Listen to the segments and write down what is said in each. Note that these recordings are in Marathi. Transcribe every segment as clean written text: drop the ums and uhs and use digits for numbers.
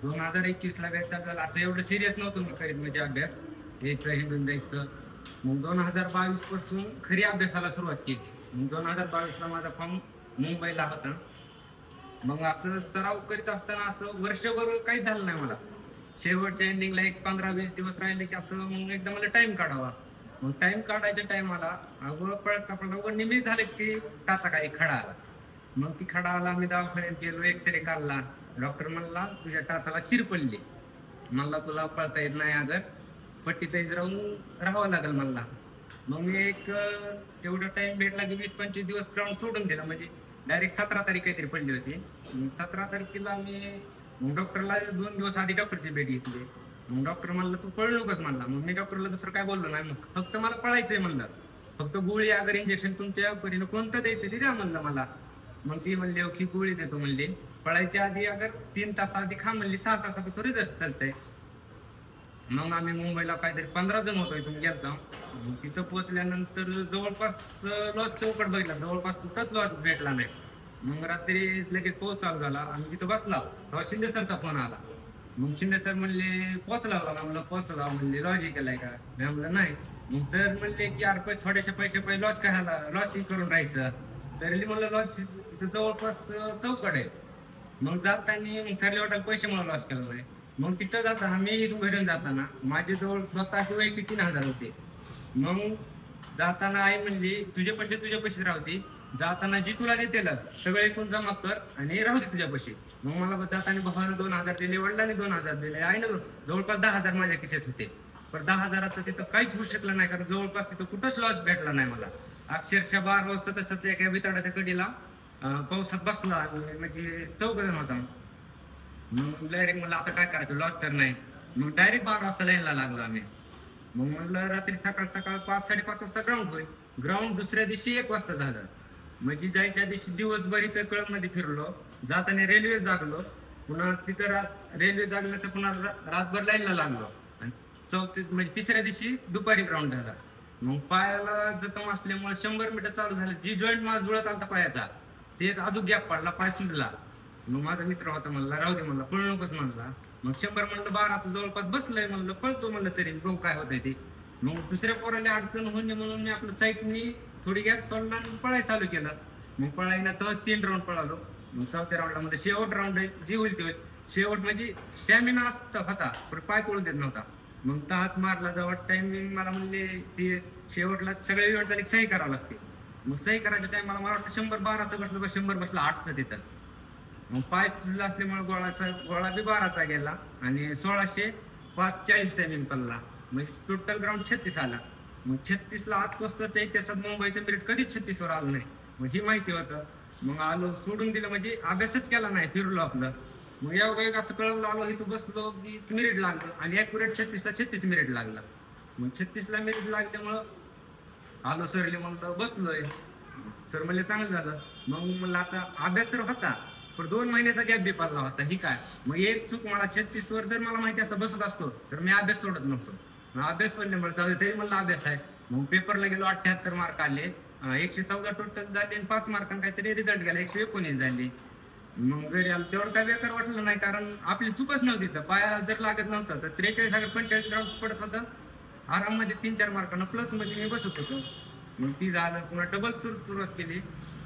2021ला घ्यायचा झाला असं एवढं सिरियस नव्हतं मी करीत म्हणजे अभ्यास यायचं हिंदून जायचं. मग 2022 पासून खरी अभ्यासाला सुरुवात केली. मग 2022ला माझा फॉर्म मुंबईला होता. मग असं सराव करीत असताना असं वर्षभर काहीच झालं नाही मला. शेवटच्या एंडिंगला एक 15-20 दिवस राहिले की असं मग एकदा मला टाइम काढावा. मग टाइम काढायच्या टाइमाला अगोदर पळता पळता निमित्त झाले की टाचा काही खडा आला. मग ती खडा आला, मी दवाखान्यात गेलो, एक्सरे काढला. डॉक्टर म्हणला तुझ्या टाचाला चिर पडली. म्हणला तुला पळता येत नाही, अगर पट्टीतच राहावं लागेल म्हणला. मग मी एक तेवढा टाइम भेटला की 20-25 दिवस ग्राउंड सोडून दिला. म्हणजे डायरेक्ट 17 तारीख काहीतरी पडली होती. मग 17 तारखेला मी डॉक्टरला 2 दिवस आधी डॉक्टरची भेट घेतली. मग डॉक्टर म्हणलं तू पळू नकोस म्हणला. मग मी डॉक्टरला दुसरं काय बोललो नाही. मग फक्त मला पळायचंय म्हणलं. फक्त गोळी अगर इंजेक्शन तुमच्या परीनं कोणतं द्यायचं ते द्या म्हणलं मला. मग ती म्हणली ओके गोळी देतो म्हणली. पळायच्या आधी अगर 3 तास आधी खा म्हणली, 6 तासापासून रिझल्ट चालतंय. मग आम्ही मुंबईला काहीतरी 15 जण होतो, इथून गेलतो. तिथं पोहोचल्यानंतर जवळपास लॉज चौकट बघितला, जवळपास कुठंच लॉज भेटला नाही. मग रात्री लगेच पोहोच चालू झाला आणि तिथं बसला तेव्हा शिंदे सरचा फोन आला. मग शिंदे सर म्हणले पोहोचला का म्हणलं पोहोचला. म्हणले लॉज केलाय का मी म्हणलं नाही. मग सर म्हणले की यार थोडेसे पैसे पहिले लॉज काय लॉज करून राहायचं. सरली म्हणलं लॉज तिथं जवळपास चौकट आहे. मग जाताना मग सरली वाटायला पैसे मला लॉज केला नाही. मग तिथं जाताना मी इथून घरून जाताना माझे जवळ स्वतःचे वैयक्तिक 3,000 होते. मग जाताना आई म्हणली तुझे पैसे तुझ्या पैसे राहते, जाताना जी तुला देतेल सगळे एकूण जमा कर आणि राहू दे तुझ्या पैसे. मग मला जाताना भावानं 2,000 दिले, वडिलांनी 2,000 दिले, आईनं जवळपास 10,000 माझ्या खिशात होते. पण 10,000चं तिथं काहीच होऊ शकलं नाही, कारण जवळपास तिथं कुठंच लॉज भेटला नाही मला. अक्षरशः 12 वाजता तसं एका बिताडाच्या कडीला पावसात बसला, म्हणजे 4 जण होता. मग डायरेक्ट म्हणलं आता काय करायचं, लॉस तर नाही. मग डायरेक्ट 12 वाजता लाईनला लागलो आम्ही. मग म्हणलं रात्री सकाळ 5-5:30 वाजता ग्राउंड होईल. ग्राउंड दुसऱ्या दिवशी 1 वाजता झालं. म्हणजे जायच्या दिवशी दिवसभर इथं कळमध्ये फिरलो, जाताना रेल्वे जागलो, पुन्हा तिथं रेल्वे जागल्याचं पुन्हा रातभर लाईनला लागलो. आणि म्हणजे तिसऱ्या दिवशी दुपारी ग्राउंड झाला. मग पायाला जखम असल्यामुळे 100 मीटर चालू झालं. जी जॉईंट माझा जुळत आलता पायाचा ते अजून गॅप पडला, पाय सुजला. मग माझा मित्र होता म्हणला राहू दे म्हणला, पळू नकोस म्हणला. मग 100 म्हणलं 12चं जवळपास बसलंय म्हणलं, पळतो म्हणलं तरी बघू काय होतंय ते. मग दुसऱ्या पोराला अडचण होणे म्हणून मी आपलं साईडनी थोडी गॅप सोडला आणि पळायला चालू केलं. मग पळायला तोच 3 राऊंड पळालो. मग 4थ्या राऊंडला म्हणजे शेवट राऊंड जी होईल ते होईल. शेवट म्हणजे स्टॅमिना असता होता पण पाय पळून देत नव्हता. मग ताच मारला. जवळ टाइमिंग मला म्हणले ते शेवटला सगळे इव्हेंट झाले सही करावं लागते. मग सही करायच्या टाइम मला वाटतं 100-12चं बसलं, 100 बसलं 8चं तिथं. मग पाय सुजला असल्यामुळे गोळा बी 12चा गेला आणि 16:05:40 टायमिंग पडला. म्हणजे टोटल ग्राउंड 36 आला. मग 36ला आत पोचतोच्या इतिहासात मुंबईचं मेरिट कधीच 36वर आलं नाही. मग ही माहिती होतं. मग आलो, सोडून दिलं, म्हणजे अभ्यासच केला नाही, फिरलो आपलं. मग एक असं कळवलं आलो, इथं बसलो की मेरिट लागलं आणि ॲक्युरेट 36ला 36 मेरिट लागला. मग 36ला मेरिट लागल्यामुळं आलो सरले म्हणलं बसलोय. सर म्हणले चांगलं झालं. मग म्हणलं आता अभ्यास तर होता पण 2 महिन्याचा गॅप बी पडला होता. ही काय मग एक चूक, मला 36वर जर मला माहिती असतं बसत असतो तर मी अभ्यास सोडत नव्हतो. मग अभ्यास सोडल्यामुळे तरी म्हणलं अभ्यास आहे. मग पेपरला गेलो, 78 मार्क आले. 114 टोटल झाले आणि 5 मार्कांनी काहीतरी रिझल्ट गेला, 119 झाले. मग घरी आलो तेवढं काय बेकार वाटलं नाही, कारण आपली चूकच नव्हती. तर पायाला जर लागत नव्हतं तर 43-45 ग्राउंड पडत होतं आराममध्ये. 3-4 मार्कांना प्लस मध्ये मी बसत होतो. मग ती झालं, पुन्हा डबल सुरुवात केली.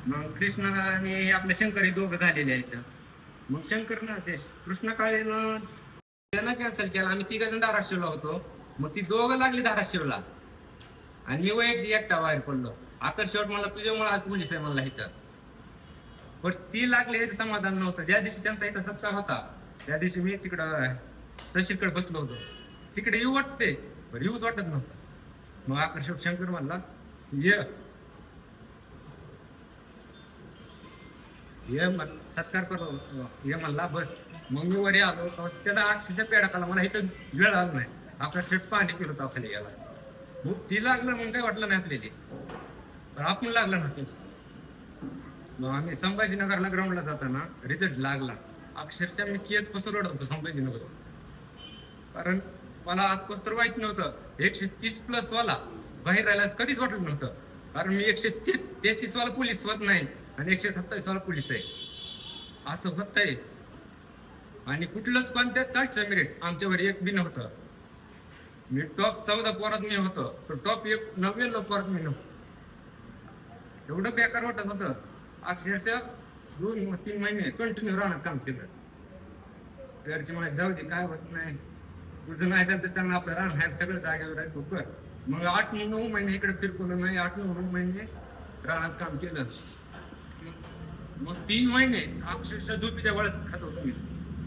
मग कृष्ण आणि हे आपले शंकर हे दोघं झालेले आहेत. मग शंकर ना ते कृष्ण काळेनं त्याला कॅन्सल केला. आम्ही 3 जण धाराशिवला होतो. मग ती दोघं लागली धाराशिवला आणि मी वैयक्तिक एकटा बाहेर पडलो. आता शेवट मला तुझ्यामुळे आज पोलीस आहे म्हणला इथं. पण ती लागली हे समाधान नव्हतं. ज्या दिवशी त्यांचा इथं सत्कार होता त्या दिवशी मी तिकडं तहसीलकडे बसलो होतो. तिकडे येऊ वाटते पण येऊच वाटत नव्हतं. मग आकर्षक शंकर म्हणला ये सत्कार करो ये म्हणला बस. मग मी वरी आलो त्याला अक्षरशः पेढा खाला. मला इथं वेळ आला नाही. आपला ट्रिप पाणी पिलो होता खाली गेला. मग ती लागलं मग काय वाटलं नाही आपल्याला, पण आपण लागलं ना तेच. मग आम्ही संभाजीनगरला ग्राउंडला जाताना रिझल्ट लागला. अक्षरशः मी केस पसरून रडत होतो संभाजीनगर, कारण मला आजपास तर वाईट नव्हतं. 130+ वाला बाहेर राहायला कधीच वाटत नव्हतं, कारण मी 133 वाला पोलीस होत नाही आणि 127 वाला पोलीस आहे. असं होत आहे. आणि कुठलंच कोणत्याच कास्टचं मेरिट आमच्यावर एक बी नव्हतं. मी टॉप 14 पोरात मी होतो, तर टॉप 99 पोरात मी नव्हतो. एवढं बेकार वाटत होतं. अक्षरशः 2-3 महिने कंटिन्यू राहणार काम केलं. घरचे मला जाऊ दे, काय होत नाही, तुझं नाही तर चांगलं आपलं राहणार सगळं जागेवर आहे, तू कर. मग 8-9 महिने इकडे फिरकवलं नाही, 8-9 महिने राहणार काम केलं. मग 3 महिने अक्षरशः झोपीच्या वेळेस खात होतो मी.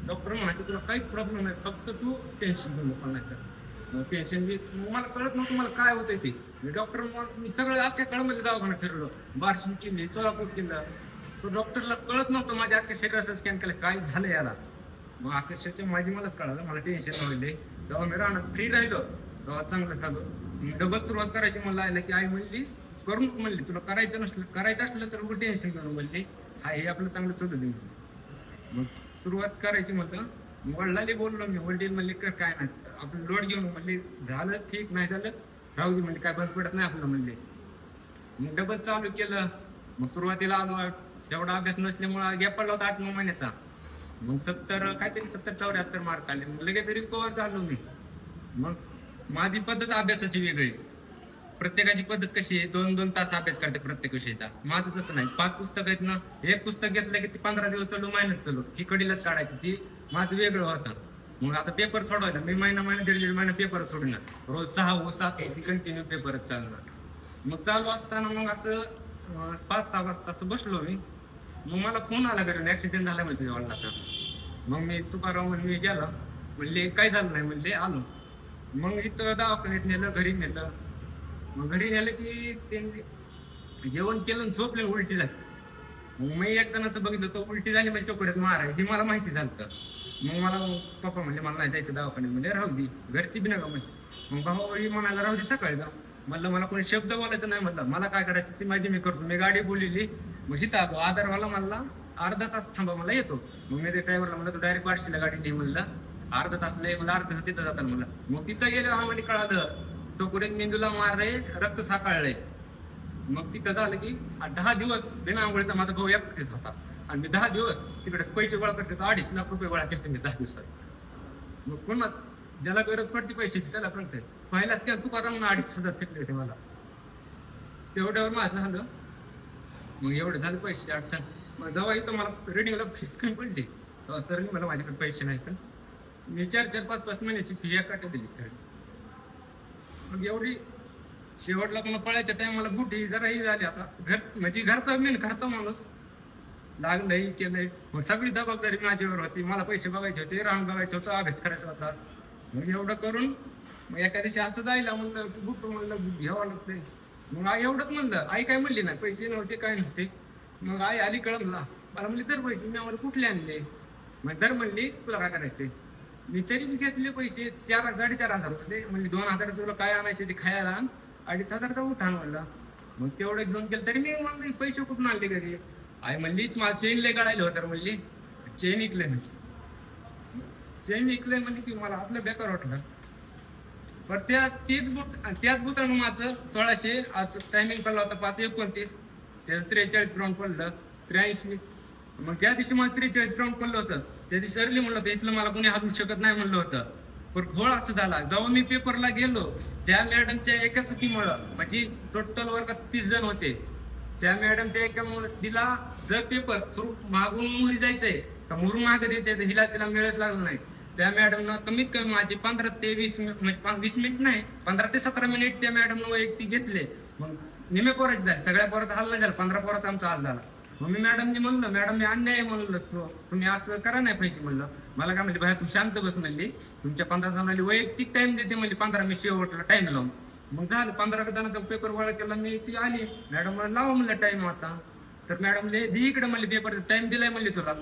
डॉक्टर म्हणायचं तुला काहीच प्रॉब्लेम नाही, फक्त तू टेन्शन घेऊ नको. नाही टेन्शन घे. मला कळत नव्हतं मला काय होतंय ते. मी डॉक्टर मी सगळं अख्ख्या कळमध्ये दवाखाना फिरलो, बार्शी केली, सोलापूर केलं. तो डॉक्टरला कळत नव्हतं माझ्या अख्ख्या शरीराचा स्कॅन केलं काय झालं याला. मग अक्षरशः माझी मलाच कळालं, मला टेन्शन व्हायले. जेव्हा मी राहणार फ्री राहिलो तेव्हा चांगलं झालं. डबल सुरुवात करायची मला आलं की आई म्हणली करून म्हणली तुला करायचं असलं तर मग टेन्शन करून म्हणली हा हे आपलं चांगलं चालू दे. मग सुरुवात करायची म्हटलं. वडिलांनी बोललो मी, वडील म्हणले कर काय नाही आपलं लोड घेऊन. म्हणले झालं ठीक, नाही झालं राहू दे म्हणले, काय बंद पडत नाही आपलं म्हणले. मग डबल चालू केलं. मग सुरुवातीला एवढा अभ्यास नसल्यामुळे गॅप पडला होता 8-9 महिन्याचा. मग 70-74 मार्क आले. मग लगेच रिकवर झालो मी. मग माझी पद्धत अभ्यासाची वेगळी. प्रत्येकाची पद्धत कशी आहे, 2-2 तास अभ्यास करते प्रत्येक विषयाचा. माझं तसं नाही. 5 पुस्तक आहेत ना, एक पुस्तक घेतलं की ती 15 दिवस चालू, महिन्यात चालू, ती कडीलाच काढायची. ती माझं वेगळं होतं. मग आता पेपर सोडवायला मी महिना 1.5 महिना पेपर सोडणार. रोज 6-7 ती कंटिन्यू पेपरच चालणार. मग चालू असताना मग असं 5-6 वाजता असं बसलो मी. मग मला फोन आला घरी, ऍक्सिडेंट झाला म्हणजे तुझ्या वडिलाचा. मग मी तुकाराम म्हणून मी गेला. म्हणले काय झालं नाही म्हणले, आलो. मग इथं दवाखान्यात नेलं, घरी नेलं. मग घरी नेलं की त्यांनी जेवण केलं, झोपले, उलटी झाली. मग मी एक जणाचं बघितलं, तो उलटी झाली म्हणजे टोकड्यात मार आहे हे मला माहिती झालं. मग मला पप्पा म्हणले मला नाही जायचं दवाखान्यात. म्हणजे राहू दे, घरची बी नका म्हणजे. मग भाऊ म्हणायला राहू दे सकाळी जा. म्हणलं मला कोणी शब्द बोलायचं नाही. म्हणलं मला काय करायचं ती माझी मी करतो. मी गाडी बोललेली. मग इथं आलो, आधारवाला म्हणला अर्धा तास थांबा मला येतो. मग मी ते ड्रायव्हरला म्हणलं तू डायरेक्ट बार्शीला गाडी नाही म्हणलं, अर्धा तास नाही मला, अर्धा तास तिथं जातात म्हणलं. मग तिथं गेलं आम्हाला कळालं टोकड्यात मेंदूला मार आहे, रक्त साकाळलंय. मग तिथं झालं की 10 दिवस बिना आंघोळीचा माझा भाऊ एकटीच होता. आणि मी 10 दिवस तिकडे पैसे गोळा करते, 2.5 लाख रुपये गोळा केले मी 10 दिवसात. मग कोणाच ज्याला गरज पडते पैशाची त्याला कळतंय. पहिलाच काय तुकाराम 2,500 फेकले होते मला. तेवढ्यावर माझं झालं. मग एवढे झाले पैसे अडचण. मग जेव्हा इथं मला रिडिंगला फीस कमी पडली तेव्हा सरनी मला माझ्याकडे पैसे नाही, तर मी 4-5 महिन्याची फी एकाट दिली सर. मग एवढी शेवटला पण पळायच्या टायमाला बुटी जरा ही झाली. आता घर म्हणजे घरचा मेन करता माणूस लागलंय केलंय. मग सगळी जबाबदारी माझ्यावर होती. मला पैसे बघायचे होते, राहून बघायचं होतं, अभ्यास करायचा होता. मग एवढं करून मग एका दिवशी असं जायला म्हणलं बुट म्हणलं घ्यावं लागतंय. मग आई एवढंच म्हणलं, आई काय म्हणली नाही, पैसे नव्हते काय नव्हते. मग आई आली कळमला, मला म्हणली दर पैसे. मी आम्हाला कुठले आणले. मग दर म्हणली तुला काय करायचंय. मी तरी मी घेतले पैसे 4,000-4,500 रुपये. म्हणजे 2,000 तुला काय आणायचे ते खायला आण, 2,500 उठाण म्हणला. मग तेवढं घेऊन गेलं तरी मी म्हणलं पैसे कुठून आणले घरी. आई म्हणली मला चेन लय काढायला होतं. म्हणली चेन इकलंय म्हणजे चेन इकलंय म्हणजे की मला आपलं बेकार वाटलं. पण त्याच बुटानं माझं 1600 आज टायमिंग पडला होता 5:29. त्याचं 43 ग्राउंड पडलं 83. मग ज्या दिवशी मला 43 ग्राउंड पडलं होतं त्या दिवशी सरली म्हणलं होतं इथलं मला कोणी हलवू शकत नाही म्हणलं होतं. पण घोळ असं झाला, जेव्हा मी पेपरला गेलो त्या मॅडमच्या एका चुकीमुळं, म्हणजे टोटल वर्गात 30 जण होते, त्या मॅडमच्या एकामुळे तिला जर पेपर सुरू मागून मुहूर्त जायचंय का मुहूर्त मागे द्यायचंय हिला तिला मिळत लागलं नाही. त्या मॅडमनं कमीत कमी माझे 15 ते 20 मिनिट, म्हणजे 20 मिनिट नाही 15 ते 17 मिनिट त्या मॅडमनं वैयक्तिक घेतले. मग निम्या पोराचे झाले, सगळ्या पोराचा हाल नाही झाला, 15 पोराचा आमचा हाल झाला. मग मी मॅडमनी म्हणलं मॅडम मी अन्याय म्हणलं तुम्ही असं करा नाही पैसे. म्हणलं मला काय म्हणले बाहेर तू शांत बस म्हणली, तुमच्या 15 जणांनी वैयक्तिक टाइम देते म्हणली 15 मी शेवटला टाइम लावून. मग झालं 15 जणांचा पेपर गोळा केला मी. ती आली मॅडम मला लावा म्हणलं टाइम आता. तर मॅडमले दी इकडे म्हणले पेपर टाइम दिलाय म्हणले तुला.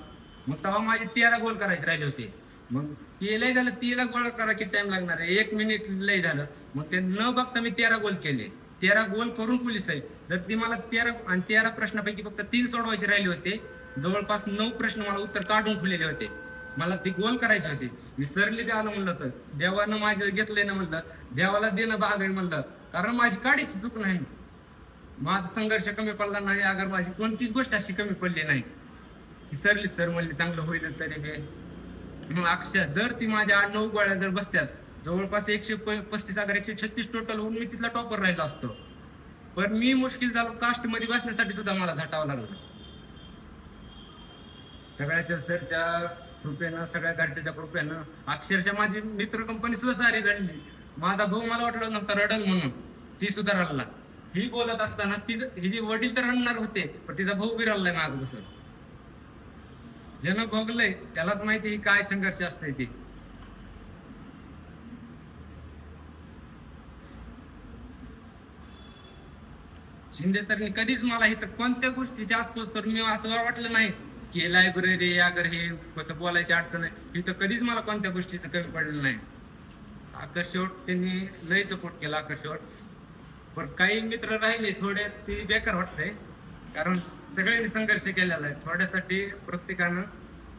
मग तेव्हा माझे 13 गोल करायचे राहिले होते. मग ते लय झालं, 3 गोळा करा की टाइम लागणार आहे, 1 मिनिट लय झालं. मग ते न बघता मी 13 गोल केले. 13 गोल करून पोलीस आहे. जर ती मला 13 प्रश्नापैकी फक्त 3 सोडवायचे राहिले होते, जवळपास 9 प्रश्न मला उत्तर काढून खुलेले होते. मला ती गोल करायचे होते. मी सरली बी आलो म्हणलं तर देवानं माझं घेतलंय ना म्हणलं, देवाला देणं भाग आहे म्हणलं, कारण माझी काडीची चूक नाही. माझा संघर्ष कमी पडला नाही, अगर माझी कोणतीच गोष्ट अशी कमी पडली नाही की सरली सर म्हणली चांगलं होईलच तरी बे. मग अक्षर जर ती माझ्या 8-9 गोळ्या जर बसत्यात जवळपास 135 अगर 136 टोटल होऊन मी तिथला टॉपर राहिलो असतो. पण मी मुश्किल झालो कास्ट मध्ये बसण्यासाठी सुद्धा मला झटावं लागलं. सगळ्याच्या सरच्या कृपेनं सगळ्या घरच्याच्या कृपेनं अक्षरशः माझी मित्र कंपनी सुद्धा सारी रडली. माझा भाऊ मला वाटलं नव्हतं रडल म्हणून, ती सुद्धा रडला. ही बोलत असताना हिचे वडील तर रडणार होते पण तिचा भाऊ बी रडलाय मागं बसून. ज्यानं भोगलंय त्यालाच माहिती ही काय संघर्ष असते ती. शिंदे सरनी कधीच मला इथं कोणत्या गोष्टीच्या आसपास तर मी असं वाटलं नाही की लायब्ररी अगर हे कसं बोलायची अडचण आहे, इथं कधीच मला कोणत्या गोष्टीचं कमी पडलं नाही. आकर्षवट त्यांनी लय सपोर्ट केला आकर्षवट. पण काही मित्र राहिले थोडे ते बेकार वाटतंय कारण सगळ्यांनी संघर्ष केलेला आहे. थोड्यासाठी प्रत्येकानं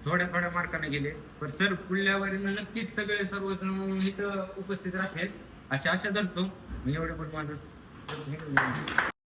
थोड्या मार्काने गेले. पण सर पुढल्या वारीनं नक्कीच सगळे सर्वजण इथं उपस्थित राहतील अशी आशा धरतो मी. एवढे पण माझं